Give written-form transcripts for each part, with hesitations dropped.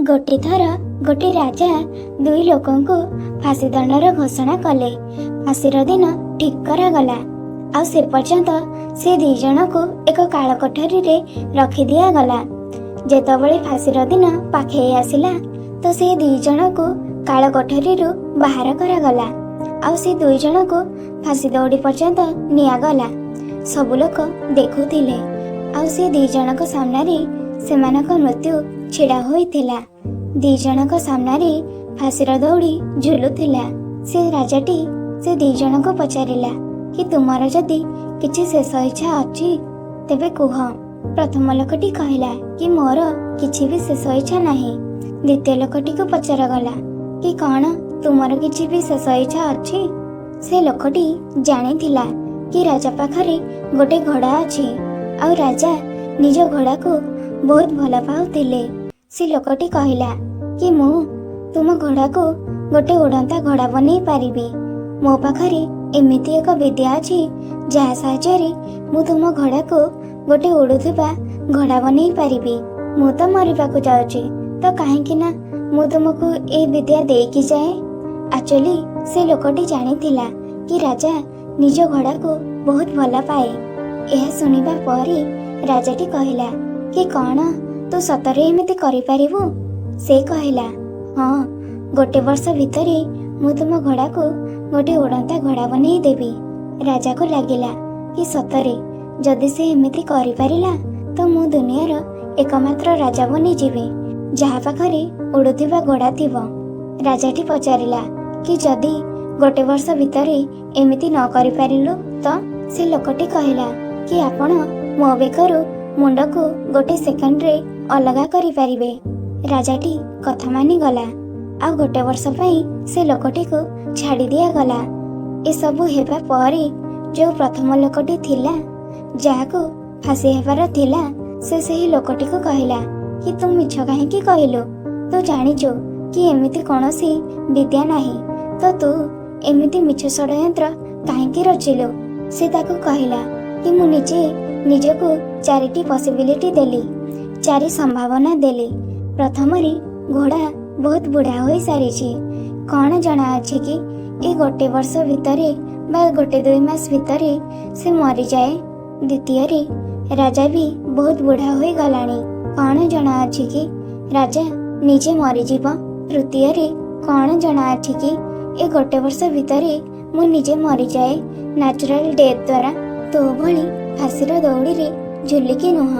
गोटे थर गोटे राजा दुई लोकन को फांसी दंडर घोषणा कले। फांसीर दिन ठीक करागला। आ से पर्यंत से दी जन को एक काल कोठरी रे रखी दिया गला। जेतबळे फांसीर दिन पाखे आसिला तो से दी जन को काल कोठरी रु बाहर करागला। आ से दुई जन को फांसी दौड़ी पर्यंत नियागला। सब लोक देखुथिले। आ से दी जनक सामने सेमानक मृत्यु छिड़ा होइथिला। दी जनक सामने फांसीर दौड़ी झुलुथिला। से राजाटी से दी जन को पचारिला कि तुमर जदि किछि शेष इच्छा अछि तेबे कुह। प्रथम लोकटी कहला कि मोर किछि भी शेष इच्छा नाही। द्वितीय लोकटी को पचारागला कि कौन तुमर किछि भी शेष इच्छा अछि। से लोकटी जानिथिला कि राजा पाखरे गोटे घोड़ा अछि और राजा निज घोड़ा को बहुत भल पाउथिले। से लोकटी कहला कि मु तुम घोड़ा को गोटे उड़ंता घोड़ा बनै पारिबी। मो पाखरे एमिति एक विद्या अछि जहा साहाय्य मु तुम घोड़ा को गोटे उड़ुथिबा घोड़ा बनै पारिबी। मु तो मरिबाकू जाउची तो काहेकि ना मु तुमको ए विद्या देकी जाए। एक्चुअली से लोकटी जानिथिला कि राजा निज घोड़ा को बहुत भल पाए। यह सुनिबा परे राजाटी कहला कि कौन तू सतरे एमिति करि पारिबु। से कहला हाँ गोटे वर्ष भितरे मु तुम घोड़ा को गोटे उड़ंता घोड़ा बनै देबी। राजा को लागिला कि सतरे जदि से एमिति करि पारिला तो मु दुनियार एकमात्र राजा बनि जिबी जहा पाखरे उड़ुथिबा घोड़ा थिबो। राजाटी पचारिला कि जदि गोटे वर्ष भितरे एमिति न करि पारिलु तो। से लोकटी कहला कि आपण मो बेकरू मुंड को गोटे सेकेंड रे अलगा करि पारिबे। राजाटी कथा मानि गला। आ गोटे वर्ष पई से लोकटी को छाड़ी दिया गला। ए सब हेबा परे जो प्रथम लोकटी थिला जाको फांसी हेबार थिला से सही लोकटी को कहला कि तुम मिछ काहेकि कहलु। तू जानिचु कि एमिति कोनोसी विद्या नाही तो तू एमिति मिछ षड्यंत्र काहेकि रचिलु। से ताको कहला कि मु निजको चारिटी पॉसिबिलिटी देली, चारि संभावना देली। प्रथम रे घोड़ा बहुत बुढ़ा हो सारी। कौन जना अछि कि ए गोटे वर्ष भितरे बा गोटे 2 मास भितरे से मरी जाए। द्वितीय रे राजा भी बहुत बुढ़ा हो गलानी। कौन जना अछि कि राजा निजे मरी जीव। तृतीय रे कौन जना अछि कि ए गोटे वर्ष भितरे मु निजे मरी जाए नेचुरल डेथ द्वारा तो भली फांसीर दौड़ी रे झुलिकी नुह।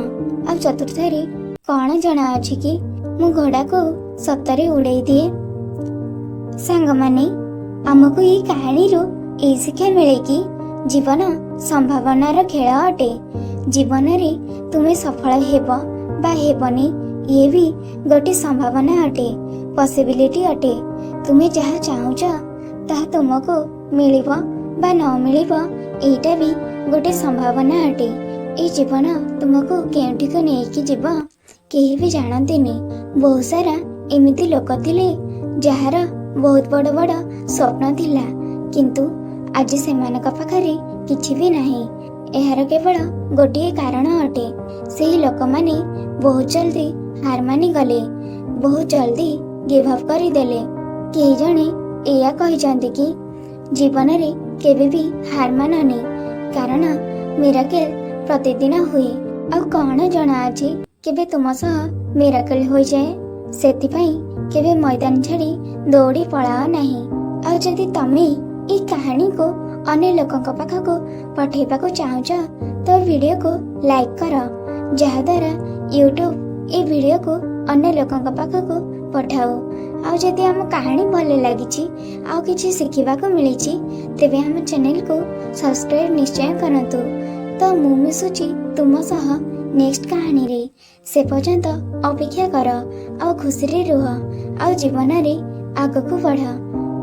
आ चतुर्थ रे कौन जना अछि कि मु घोड़ा को सतरे उड़ाई दिए। सांग माने आमको ये कहानी रो ए शिक्षा मिले कि जीवन संभावनार खेल अटे। जीवन रे तुमे सफल हेबो बा हेबनी ये भी गोटे संभावना अटे, पॉसिबिलिटी अटे। तुमे जहा चाहुच ताहा तुमको मिलिबो बा न मिलिबो एटा भी गोटे संभावना अटे। ए जीवन तुमको केउठी को नेकी जीव केही भी जानतेनी। बहुत सारा एमिति लोक थिले जहार बहुत बड़ बड़ स्वप्न थिला किंतु आज सेमानक पाखरे किछि भी नाही। एहार केवल गोटिए कारण अटे। सेही लोक माने बहुत जल्दी हार मानि गले, बहुत जल्दी गिव अप करि देले। केही जणे एया कहिजंती कि जीवन रे केबे भी हार माननी कारण मिराकल प्रतिदिन हुए। आ कौन जना अछि केबे तुम सह मिराकल हो जाए। सेतिपई केबे मैदान छाड़ी दौड़ी पळाओ नाही। आ जदि तमे ई कहानी को अन्य लोकक पाखको पठेबाको चाहुछ तो वीडियो को लाइक कर जहा द्वारा यूट्यूब ए वीडियो को अन्य लोकक पाखको पठाओ। आ जदि हम कहानी भल लागिछि आ किछि शिखिबाको मिलिछि तेबे हम चैनल को सब्सक्राइब निश्चय करंतु। तो मु मिसुची तुम सह नेक्स्ट कहानी रे। से पर्यंत अपेक्षा कर आ खुशी रे रुह आ जीवन रे आगको बढ़।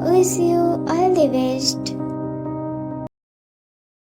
Wish you all the best.